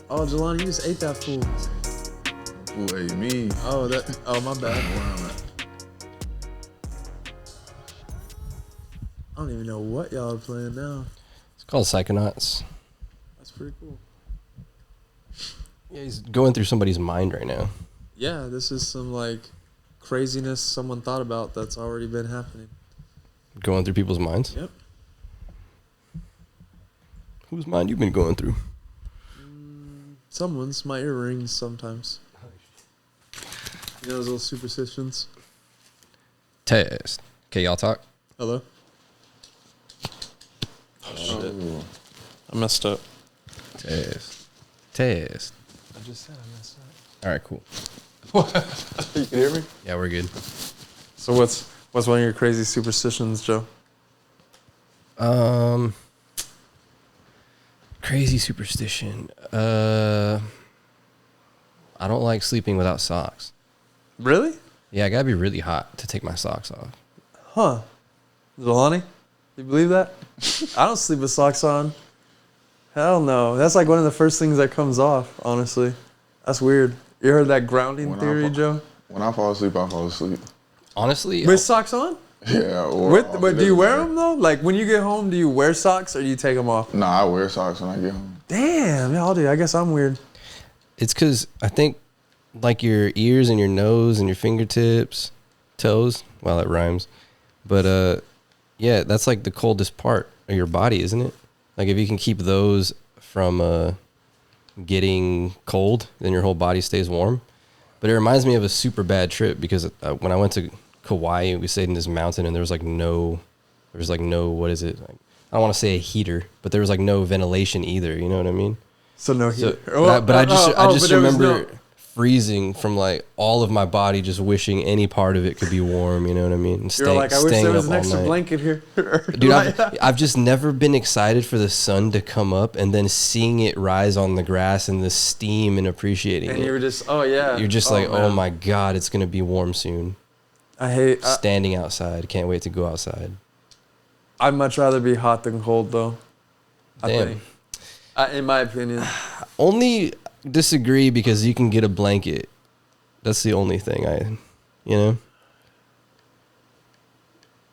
Oh, Jalani, you just ate that fool. Who ate me? Oh, my bad. I don't even know what y'all are playing now. It's called Psychonauts. That's pretty cool. Yeah, he's going through somebody's mind right now. Yeah, this is some like craziness someone thought about that's already been happening. Going through people's minds? Yep. Whose mind you been going through? Someone's. My ear rings sometimes. You know those little superstitions? Test. Okay, y'all talk? Hello? Oh, shit. I messed up. Test. I just said I messed up. All right, cool. You can hear me? Yeah, we're good. So what's one of your crazy superstitions, Joe? Crazy superstition. I don't like sleeping without socks. Really? Yeah, I gotta be really hot to take my socks off. Huh. Jalani? You believe that? I don't sleep with socks on. Hell no. That's like one of the first things that comes off, honestly. That's weird. You heard that grounding theory, Joe? When I fall asleep, I fall asleep. Honestly, With socks on? Yeah. But do you wear them though? Like when you get home, do you wear socks or do you take them off? Nah, I wear socks when I get home. Damn, y'all do. I guess I'm weird. it's because I think like your ears and your nose and your fingertips, toes. Wow, that rhymes. But yeah, that's like the coldest part of your body, isn't it? Like if you can keep those from getting cold, then your whole body stays warm. But it reminds me of a super bad trip because when I went to Kauai, we stayed in this mountain and there was like no, what is it? Like, I don't want to say a heater, but there was like no ventilation either. You know what I mean? So no heat. I just remember freezing from like all of my body, just wishing any part of it could be warm. You know what I mean? And You're like, I wish there was an extra blanket here. Dude, I've just never been excited for the sun to come up and then seeing it rise on the grass and the steam and appreciating it. And you were just, oh yeah. You're just like, oh my God, it's going to be warm soon. I hate standing outside. Can't wait to go outside. I'd much rather be hot than cold though. Damn. I think. In my opinion. Only disagree because you can get a blanket. That's the only thing you know?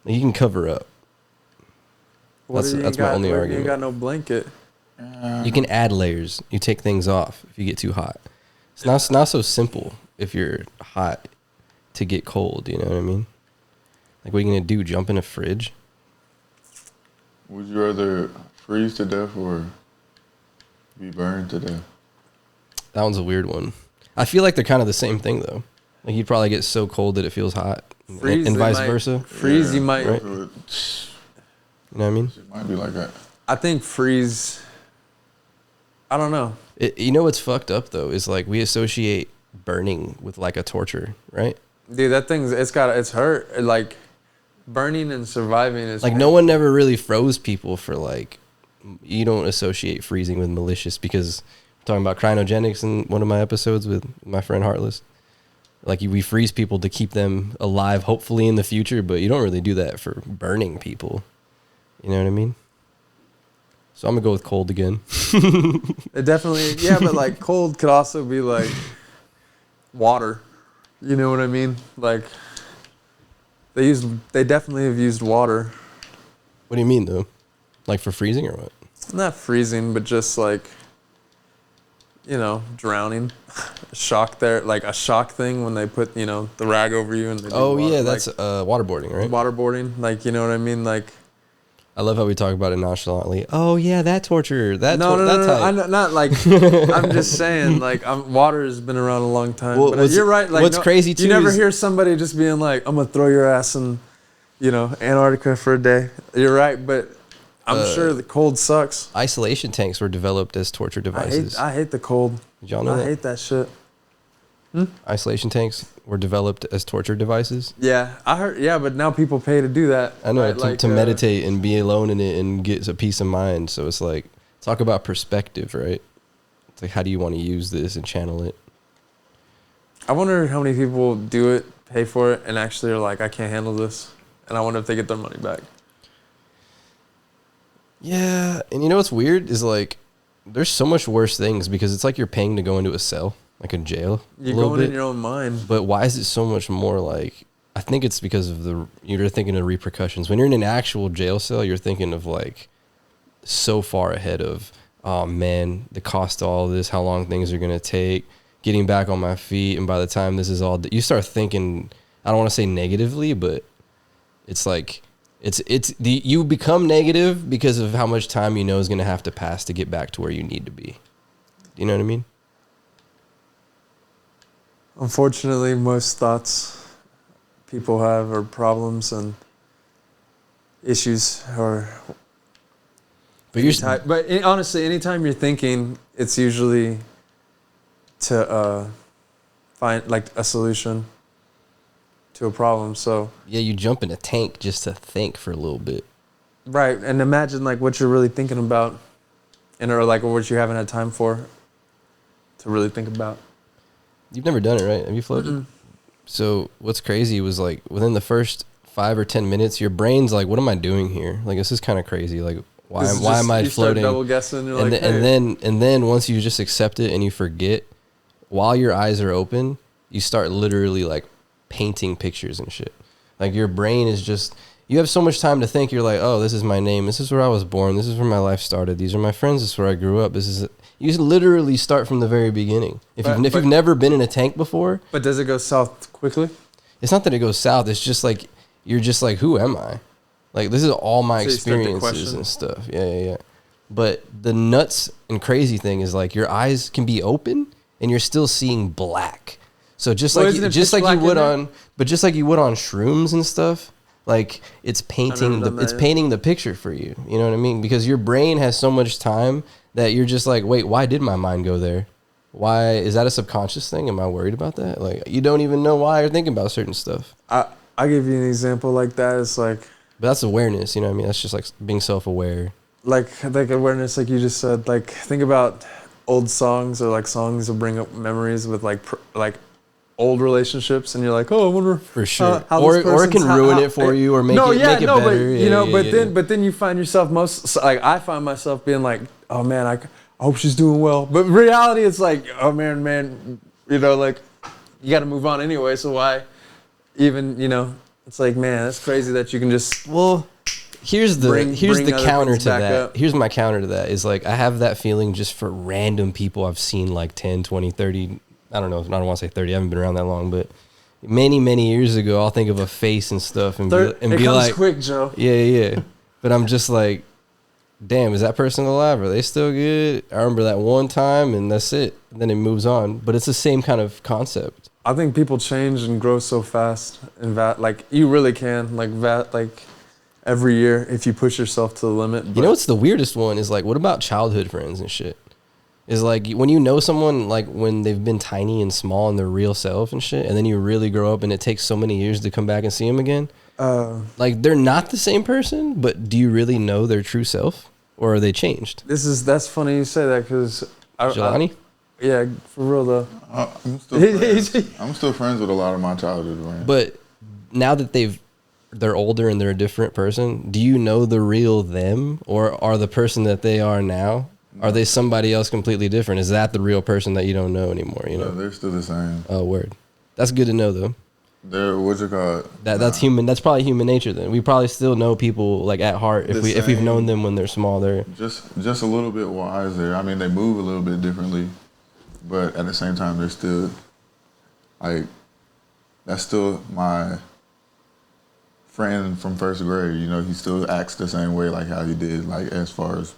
You can cover up. That's my only argument. You got no blanket. You can add layers. You take things off if you get too hot. It's not so simple if you're hot to get cold, you know what I mean? Like, what are you going to do, jump in a fridge? Would you rather freeze to death or be burned to death? That one's a weird one. I feel like they're kind of the same thing, though. Like, you'd probably get so cold that it feels hot, Freeze, and vice versa. Freeze, you might. Right? You know what I mean? It might be like that. I think freeze, I don't know. You know what's fucked up, though, is like we associate burning with like a torture, right? Dude, that thing's, it's hurt. Like, burning and surviving is like, no one never really froze people for like, you don't associate freezing with malicious because I'm talking about cryogenics in one of my episodes with my friend Heartless. Like, we freeze people to keep them alive, hopefully in the future, but you don't really do that for burning people. You know what I mean? So I'm gonna go with cold again. It definitely, yeah, but like cold could also be like water. You know what I mean? Like they definitely have used water. What do you mean though? Like for freezing or what? Not freezing, but just like, you know, drowning. Shock there, like a shock thing when they put, you know, the rag over you and they do water, yeah, that's waterboarding, right? Waterboarding, like, you know what I mean? Like, I love how we talk about it nonchalantly. Oh yeah, that torture. That no, type. not like. I'm just saying, like, water has been around a long time. Well, but you're right. Like, what's crazy too? You never is, hear somebody just being like, "I'm gonna throw your ass in, you know, Antarctica for a day." You're right, but I'm sure the cold sucks. Isolation tanks were developed as torture devices. I hate the cold. Did y'all know that? I hate that shit. Isolation tanks were developed as torture devices. Yeah, I heard. Yeah, but now people pay to do that. I know, right? to meditate and be alone in it and get a peace of mind. So it's like, talk about perspective, right? It's like, how do you want to use this and channel it? I wonder how many people do it, pay for it, and actually are like, I can't handle this. And I wonder if they get their money back. Yeah, and you know what's weird is like, there's so much worse things because it's like you're paying to go into a cell, like a jail. You're going in your own mind. But why is it so much more like, I think it's because of you're thinking of repercussions. When you're in an actual jail cell, you're thinking of like so far ahead of, oh man, the cost of all this, how long things are going to take, getting back on my feet. And by the time this is all, you start thinking, I don't want to say negatively, but it's like, you become negative because of how much time you know is going to have to pass to get back to where you need to be. You know what I mean? Unfortunately, most thoughts people have are problems and issues or. But honestly, anytime you're thinking, it's usually to find like a solution to a problem. So yeah, you jump in a tank just to think for a little bit. Right, and imagine like what you're really thinking about, and or like what you haven't had time for to really think about. You've never done it, right? Have you floated? Mm-mm. So what's crazy was like within the first 5 or 10 minutes, your brain's like, "What am I doing here? Like this is kind of crazy. Like why am I floating?" Double guessing, and then once you just accept it and you forget, while your eyes are open, you start literally like painting pictures and shit. Like your brain is just, you have so much time to think. You're like, oh, this is my name. This is where I was born. This is where my life started. These are my friends. This is where I grew up. You literally start from the very beginning. If you've never been in a tank before. But does it go south quickly? It's not that it goes south. It's just like, you're just like, who am I? Like, this is all my experiences and stuff. Yeah. But the nuts and crazy thing is like your eyes can be open and you're still seeing black. So just like you would on shrooms and stuff, like it's painting the picture for you. You know what I mean? Because your brain has so much time that you're just like, wait, why did my mind go there? Why is that a subconscious thing? Am I worried about that? Like you don't even know why you're thinking about certain stuff. I give you an example like that. It's like, but that's awareness. You know what I mean? That's just like being self-aware. Like awareness, like you just said. Like think about old songs or like songs that bring up memories with like old relationships, and you're like, oh, I wonder for sure, or it can ruin it for you, or make it better. But then you find yourself like I find myself being like, oh man, I hope she's doing well. But in reality, it's like, oh man, like you got to move on anyway. So why even it's like, man, that's crazy that you can just Here's the counter to that. Here's my counter to that is like I have that feeling just for random people I've seen like 10, 20, 30. I don't know. I don't want to say 30. I haven't been around that long, but many, many years ago, I'll think of a face and stuff and be like, quick, Joe. Yeah. But I'm just like, damn, is that person alive? Are they still good? I remember that one time and that's it. And then it moves on. But it's the same kind of concept. I think people change and grow so fast and like you really can like every year if you push yourself to the limit. You know what's the weirdest one is like, what about childhood friends and shit? Is like when you know someone like when they've been tiny and small and their real self and shit, and then you really grow up and it takes so many years to come back and see them again. Like they're not the same person, but do you really know their true self, or are they changed? That's funny you say that because Jalani. Yeah, for real though. I'm still friends with a lot of my childhood friends. But now that they're older and they're a different person, do you know the real them, or are the person that they are now? Are they somebody else completely different? Is that the real person that you don't know anymore? No, they're still the same. Oh, word. That's good to know, though. What's it called? That's human. That's probably human nature. Then we probably still know people like at heart if we've known them when they're small. They're just a little bit wiser. I mean, they move a little bit differently, but at the same time, they're still like that's still my friend from first grade. He still acts the same way like how he did. Like as far as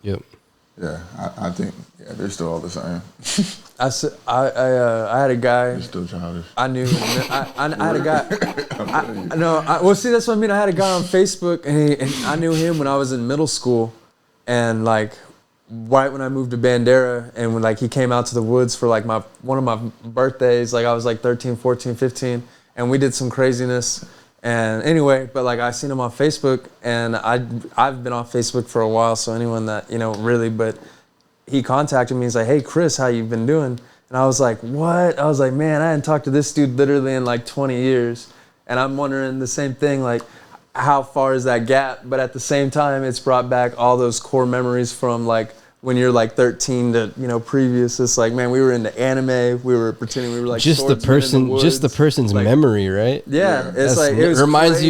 Yep. Yeah, I think they're still all the same. I had a guy. You're still childish. I knew. I had a guy. Well, see, that's what I mean. I had a guy on Facebook, and I knew him when I was in middle school, and like right when I moved to Bandera, and when like he came out to the woods for like one of my birthdays, like I was like 13, 14, 15, and we did some craziness. And anyway, but like I seen him on Facebook, and I've been on Facebook for a while, so anyone that really, but he contacted me. He's like, "Hey Chris, how you been doing?" And I was like, "What?" I was like, "Man, I hadn't talked to this dude literally in like 20 years," and I'm wondering the same thing, like how far is that gap? But at the same time, it's brought back all those core memories from like when you're like 13 to, you know, previous. It's like, man, we were into anime. We were pretending we were like just the person's like, memory, right? Yeah, it's like it reminds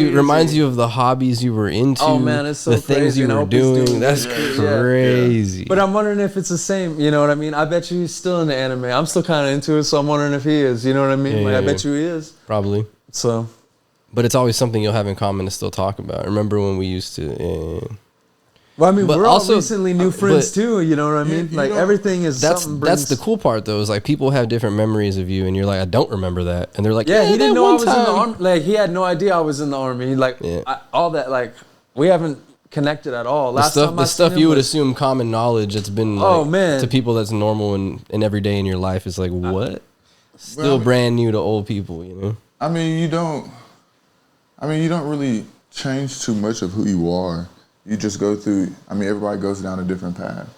you of the hobbies you were into. Oh man, it's so the crazy. things you were doing. That's crazy. But I'm wondering if it's the same. You know what I mean? I bet you he's still into anime. I'm still kind of into it, so I'm wondering if he is. You know what I mean? I bet you he is. Probably. So. But it's always something you'll have in common to still talk about. Remember when we used to. Well, I mean, but we're also, all recently new friends too. You know what I mean? Like everything is. That's the cool part though. Is like people have different memories of you, and you're like, I don't remember that, and they're like, yeah, he didn't know I was in the army. Like he had no idea I was in the army. He like all that. Like we haven't connected at all. The stuff you would assume common knowledge. It's been like, to people that's normal and every day in your life is like what? Still brand new to old people, you know. I mean, you don't really change too much of who you are. You just go through. I mean, everybody goes down a different path.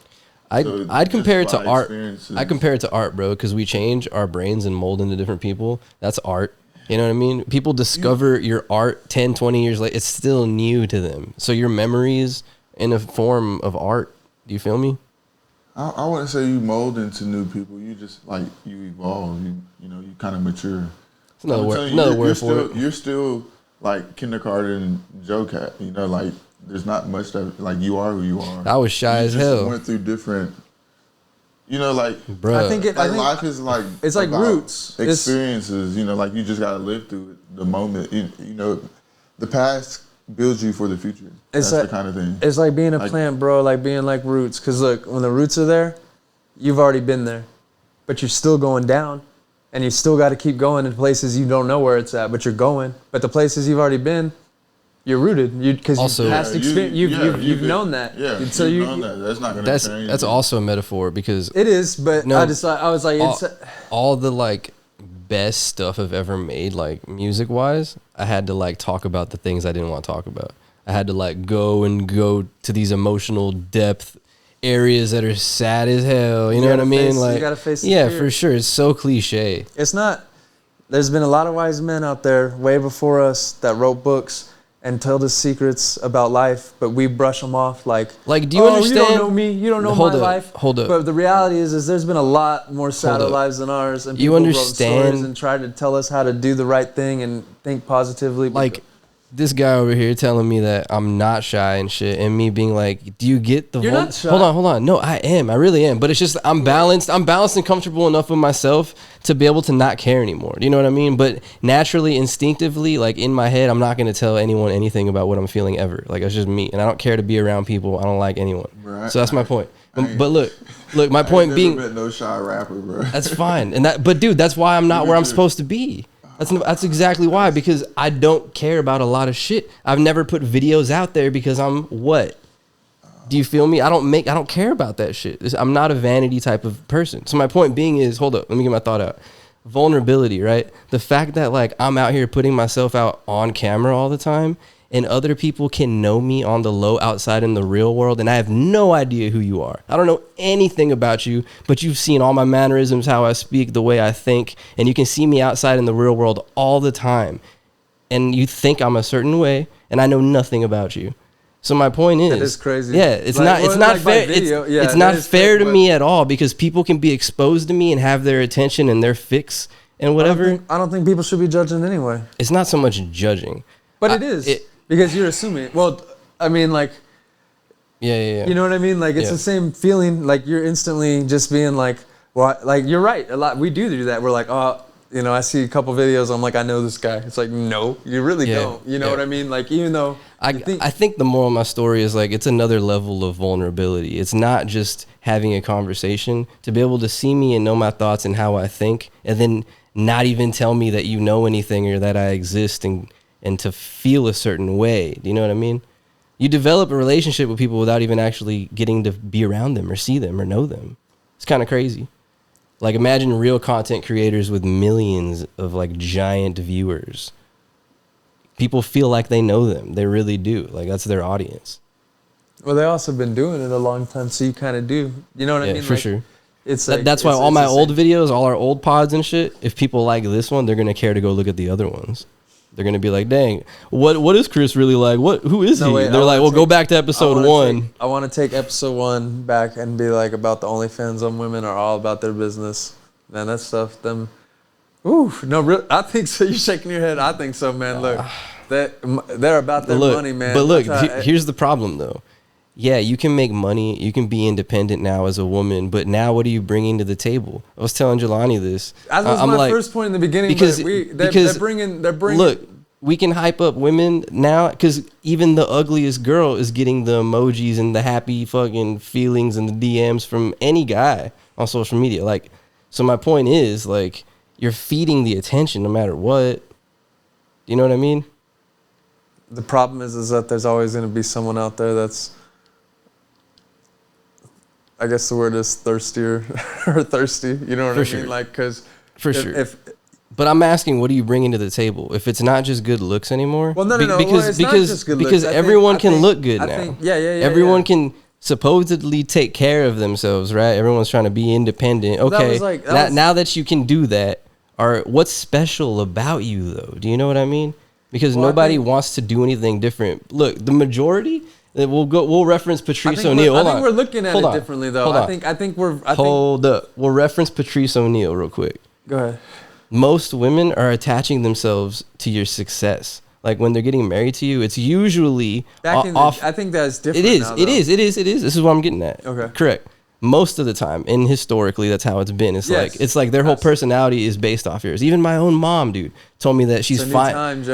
I'd compare it to art. I compare it to art, bro, because we change our brains and mold into different people. That's art. You know what I mean? People discover your art 10, 20 years later. It's still new to them. So your memories in a form of art. Do you feel me? I wouldn't say you mold into new people. You just like you evolve. You know, you kind of mature. Another word for it. You're still like kindergarten Joe Cat. You know, like. There's not much that like you are who you are. I was shy as hell. Went through different, you know, like bruh. I think life is like it's like roots experiences. You know, like you just gotta live through it, the moment. You know, the past builds you for the future. That's the kind of thing. It's like being a plant, bro. Like being like roots. Cause look, when the roots are there, you've already been there, but you're still going down, and you still got to keep going in places you don't know where it's at, but you're going. But the places you've already been. You're rooted, because you've past experience. You've known that. Yeah, so you've known that. That's not going to change. That's also a metaphor because it is. But I was like, all the like best stuff I've ever made, like music wise. I had to like talk about the things I didn't want to talk about. I had to like go to these emotional depth areas that are sad as hell. You know what I mean? Like you gotta face the fear. For sure. It's so cliche. It's not. There's been a lot of wise men out there way before us that wrote books and tell the secrets about life, but we brush them off like do you understand? You don't know me, you don't know my life. Hold up. But the reality is there's been a lot more sadder lives than ours, and people wrote stories and tried to tell us how to do the right thing and think positively. Like this guy over here telling me that I'm not shy and shit, and me being like, do you get the You're not shy. Hold on. No, I am. I really am. But it's just I'm balanced and comfortable enough with myself to be able to not care anymore. Do you know what I mean? But naturally, instinctively, like in my head, I'm not going to tell anyone anything about what I'm feeling ever. Like it's just me, and I don't care to be around people. I don't like anyone. Right. So that's my point. But look, my point being, met no shy rapper, bro. That's fine. But dude, that's why I'm not where I'm supposed to be. That's exactly why, because I don't care about a lot of shit. I've never put videos out there because I'm what? Do you feel me? I don't care about that shit. I'm not a vanity type of person. So my point being is, hold up, let me get my thought out. Vulnerability, right? The fact that like I'm out here putting myself out on camera all the time and other people can know me on the low outside in the real world, and I have no idea who you are. I don't know anything about you, but you've seen all my mannerisms, how I speak, the way I think, and you can see me outside in the real world all the time. And you think I'm a certain way, and I know nothing about you. So my point is, that is crazy. Yeah, it's not fair. It's not fair to me at all, because people can be exposed to me and have their attention and their fix and whatever. I don't think people should be judging anyway. It's not so much judging, but it is. Because you're assuming. Well, I mean, like. Yeah. You know what I mean? Like, it's the same feeling. Like, you're instantly just being like, well, like, you're right. A lot. We do that. We're like, oh, you know, I see a couple videos. I'm like, I know this guy. It's like, no, you really don't. You know what I mean? Like, even though. I think the moral of my story is like, it's another level of vulnerability. It's not just having a conversation. To be able to see me and know my thoughts and how I think, and then not even tell me that you know anything or that I exist, and to feel a certain way. Do you know what I mean? You develop a relationship with people without even actually getting to be around them or see them or know them. It's kind of crazy. Like, imagine real content creators with millions of like giant viewers. People feel like they know them. They really do. Like, that's their audience. Well, they also been doing it a long time, so you kind of do. You know what I mean? For sure. It's like, that's why all my old videos, all our old pods and shit, if people like this one, they're going to care to go look at the other ones. They're gonna be like, dang, what is Chris really like? Who is he? Wait, They're like, well, go back to episode 1. I want to take episode 1 back and be like about the OnlyFans on women are all about their business. Man, that stuff, them. Ooh, no, I think so. You're shaking your head. I think so, man. Look, they're about their money, man. But look, here's the problem, though. Yeah, you can make money. You can be independent now as a woman. But now what are you bringing to the table? I was telling Jelani this. That was my first point in the beginning. Because they're bringing. Look, we can hype up women now because even the ugliest girl is getting the emojis and the happy fucking feelings and the DMs from any guy on social media. Like, so my point is, like, you're feeding the attention no matter what. You know what I mean? The problem is that there's always going to be someone out there that's, I guess the word is thirstier or thirsty. You know what I mean? Like, because but I'm asking, what are you bringing to the table? If it's not just good looks anymore, well, no, because everyone can look good now. Everyone can supposedly take care of themselves, right? Everyone's trying to be independent. Okay, now that you can do that, what's special about you though? Do you know what I mean? Because nobody wants to do anything different. Look, the majority. We'll reference Patrice O'Neal. I think we're looking at it differently though. Hold up. We'll reference Patrice O'Neal real quick. Go ahead. Most women are attaching themselves to your success. Like when they're getting married to you, it's usually off. I think that's different. It is. This is what I'm getting at. Okay. Correct. Most of the time, and historically, that's how it's been. It's like their whole personality is based off yours. Even my own mom, dude, told me that she's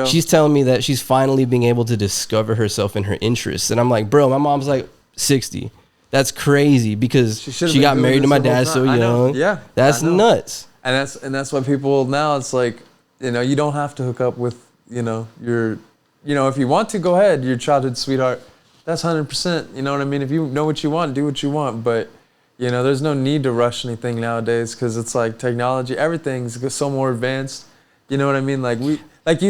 she's telling me that she's finally being able to discover herself and her interests. And I'm like, bro, my mom's like 60. That's crazy because she got married to my dad so young. Yeah, that's nuts. And that's why people now, it's like, you don't have to hook up with your if you want to, go ahead, your childhood sweetheart. That's 100%. You know what I mean? If you know what you want, do what you want. But there's no need to rush anything nowadays because it's like technology, everything's so more advanced. You know what I mean? Like you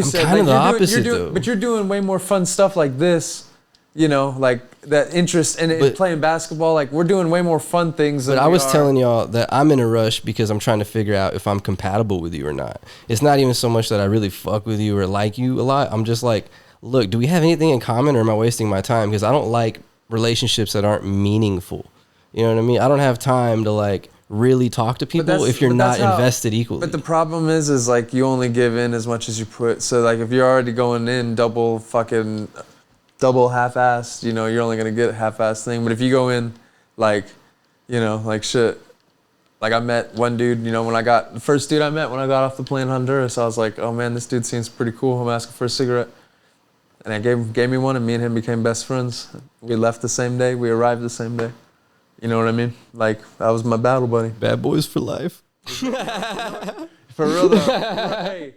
said, kind of the opposite though. But you're doing way more fun stuff like this. Like that interest in playing basketball. Like we're doing way more fun things. But I was telling y'all that I'm in a rush because I'm trying to figure out if I'm compatible with you or not. It's not even so much that I really fuck with you or like you a lot. I'm just like, look, do we have anything in common or am I wasting my time? Because I don't like relationships that aren't meaningful. You know what I mean? I don't have time to like really talk to people if you're not invested equally. But the problem is like you only give in as much as you put. So like if you're already going in double half-assed, you're only gonna get a half-assed thing. But if you go in like shit. Like I met one dude, the first dude I met when I got off the plane in Honduras, I was like, oh man, this dude seems pretty cool. I'm asking for a cigarette. And I gave me one, and me and him became best friends. We left the same day. We arrived the same day. You know what I mean? Like, that was my battle buddy. Bad boys for life. For real, though. Hey,